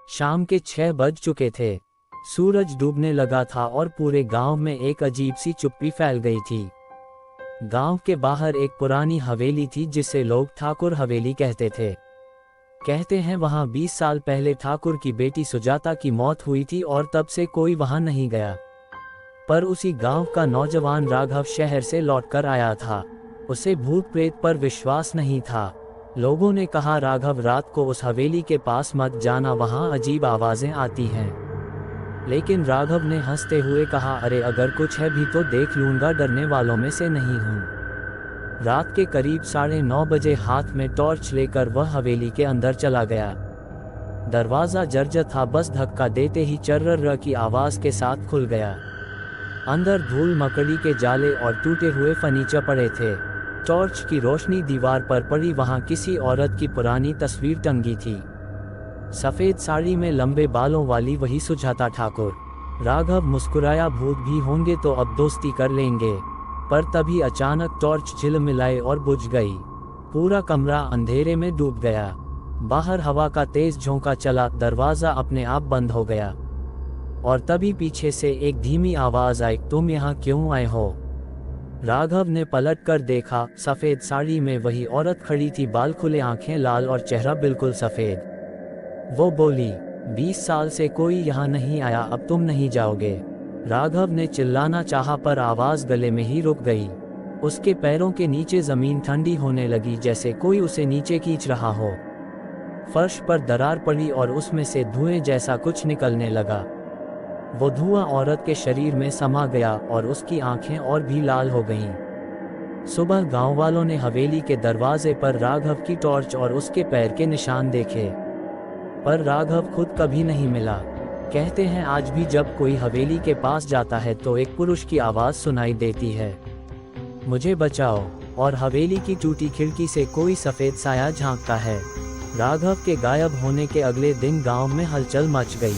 शाम के 6 बज चुके थे। सूरज डूबने लगा था और पूरे गांव में एक अजीब सी चुप्पी फैल गई थी। गांव के बाहर एक पुरानी हवेली थी जिसे लोग ठाकुर हवेली कहते थे। कहते हैं वहां 20 साल पहले ठाकुर की बेटी सुजाता की मौत हुई थी और तब से कोई वहां नहीं गया। पर उसी गांव का नौजवान राघव शहर से लौटकर आया था। उसे भूत प्रेत पर विश्वास नहीं था। लोगों ने कहा राघव रात को उस हवेली के पास मत जाना, वहां अजीब आवाजें आती हैं। लेकिन राघव ने हंसते हुए कहा, अरे अगर कुछ है भी तो देख लूंगा, डरने वालों में से नहीं हूं। रात के करीब 9:30 बजे हाथ में टॉर्च लेकर वह हवेली के अंदर चला गया। दरवाजा जर्जर था, बस धक्का देते ही चर्रर की आवाज के साथ खुल गया। अंदर धूल मकड़ी के जाले और टूटे हुए फर्नीचर पड़े थे। टॉर्च की रोशनी दीवार पर पड़ी, वहां किसी औरत की पुरानी तस्वीर टंगी थी। सफेद साड़ी में लंबे बालों वाली वही सुजाता ठाकुर। राघव मुस्कुराया, भूत भी होंगे तो अब दोस्ती कर लेंगे। पर तभी अचानक टॉर्च झिलमिलाई और बुझ गई। पूरा कमरा अंधेरे में डूब गया। बाहर हवा का तेज झोंका चला, दरवाजा अपने आप बंद हो गया। और तभी पीछे से एक धीमी आवाज आई, तुम यहाँ क्यों आए हो? राघव ने पलट कर देखा, सफेद साड़ी में वही औरत खड़ी थी, बाल खुले, आंखें लाल और चेहरा बिल्कुल सफेद। वो बोली, 20 साल से कोई यहाँ नहीं आया, अब तुम नहीं जाओगे। राघव ने चिल्लाना चाहा पर आवाज गले में ही रुक गई। उसके पैरों के नीचे जमीन ठंडी होने लगी, जैसे कोई उसे नीचे खींच रहा हो। फर्श पर दरार पड़ी और उसमें से धुएं जैसा कुछ निकलने लगा। वो धुआं औरत के शरीर में समा गया और उसकी आंखें और भी लाल हो गईं। सुबह गांव वालों ने हवेली के दरवाजे पर राघव की टॉर्च और उसके पैर के निशान देखे, पर राघव खुद कभी नहीं मिला। कहते हैं आज भी जब कोई हवेली के पास जाता है तो एक पुरुष की आवाज सुनाई देती है, मुझे बचाओ। और हवेली की टूटी खिड़की से कोई सफेद साया झांकता है। राघव के गायब होने के अगले दिन गांव में हलचल मच गई।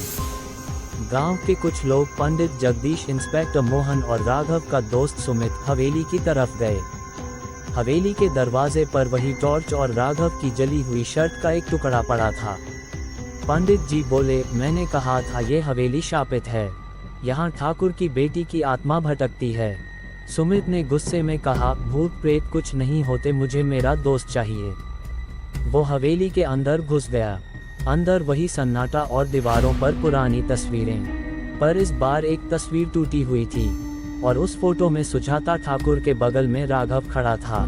गांव के कुछ लोग पंडित जगदीश, इंस्पेक्टर मोहन और राघव का दोस्त सुमित हवेली की तरफ गए। हवेली के दरवाजे पर वही टॉर्च और राघव की जली हुई शर्ट का एक टुकड़ा पड़ा था। पंडित जी बोले, मैंने कहा था ये हवेली शापित है, यहाँ ठाकुर की बेटी की आत्मा भटकती है। सुमित ने गुस्से में कहा, भूत प्रेत कुछ नहीं होते, मुझे मेरा दोस्त चाहिए। वो हवेली के अंदर घुस गया। अंदर वही सन्नाटा और दीवारों पर पुरानी तस्वीरें। पर इस बार एक तस्वीर टूटी हुई थी और उस फोटो में सुजाता ठाकुर के बगल में राघव खड़ा था।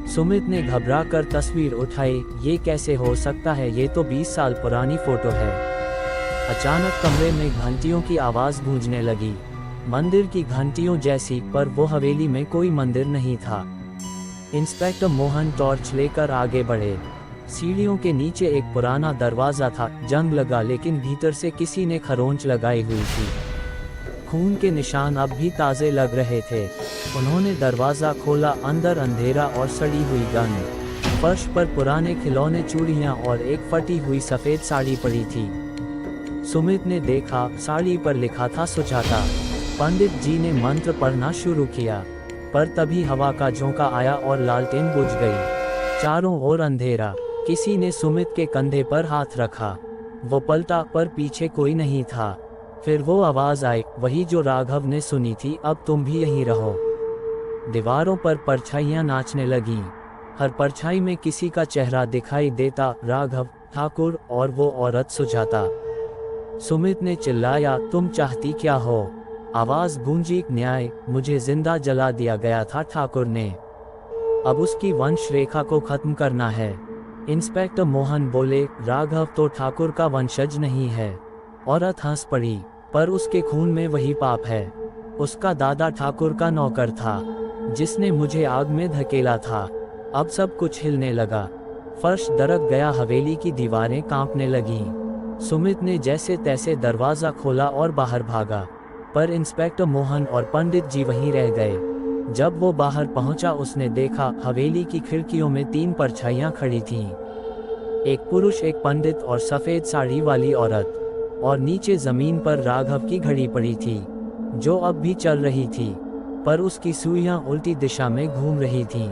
सुमित ने घबराकर तस्वीर उठाई, ये कैसे हो सकता है, ये तो 20 साल पुरानी फोटो है। अचानक कमरे में घंटियों की आवाज गूंजने लगी, मंदिर की घंटियों जैसी, पर वो हवेली में कोई मंदिर नहीं था। इंस्पेक्टर मोहन टॉर्च लेकर आगे बढ़े। सीढ़ियों के नीचे एक पुराना दरवाजा था, जंग लगा लेकिन भीतर से किसी ने खरोंच लगाई हुई थी। खून के निशान अब भी ताजे लग रहे थे। उन्होंने दरवाजा खोला, अंदर अंधेरा और सड़ी हुई गंध। फर्श पर पुराने खिलौने, चूड़ियां और एक फटी हुई सफेद साड़ी पड़ी थी। सुमित ने देखा, साड़ी पर लिखा था सुजाता। पंडित जी ने मंत्र पढ़ना शुरू किया, पर तभी हवा का झोंका आया और लालटेन बुझ गई। चारों ओर अंधेरा। किसी ने सुमित के कंधे पर हाथ रखा। वो पलटा, पर पीछे कोई नहीं था। फिर वो आवाज आई, वही जो राघव ने सुनी थी, अब तुम भी यहीं रहो। दीवारों पर परछाइयां नाचने लगीं। हर परछाई में किसी का चेहरा दिखाई देता, राघव, ठाकुर और वो औरत सुजाता। सुमित ने चिल्लाया, तुम चाहती क्या हो? आवाज गूंजी, न्याय, मुझे जिंदा जला दिया गया था ठाकुर ने, अब उसकी वंश रेखा को खत्म करना है। इंस्पेक्टर मोहन बोले, राघव तो ठाकुर का वंशज नहीं है। औरत हंस पड़ी, पर उसके खून में वही पाप है। उसका दादा ठाकुर का नौकर था, जिसने मुझे आग में धकेला था। अब सब कुछ हिलने लगा। फर्श दरक गया, हवेली की दीवारें कांपने लगीं। सुमित ने जैसे तैसे दरवाजा खोला और बाहर भागा, पर इंस्पेक्टर मोहन और पंडित जी वहीं रह गए। जब वो बाहर पहुंचा, उसने देखा हवेली की खिड़कियों में 3 परछाइयां खड़ी थीं। एक पुरुष, एक पंडित और सफेद साड़ी वाली औरत। और नीचे जमीन पर राघव की घड़ी पड़ी थी, जो अब भी चल रही थी, पर उसकी सुइयां उल्टी दिशा में घूम रही थीं।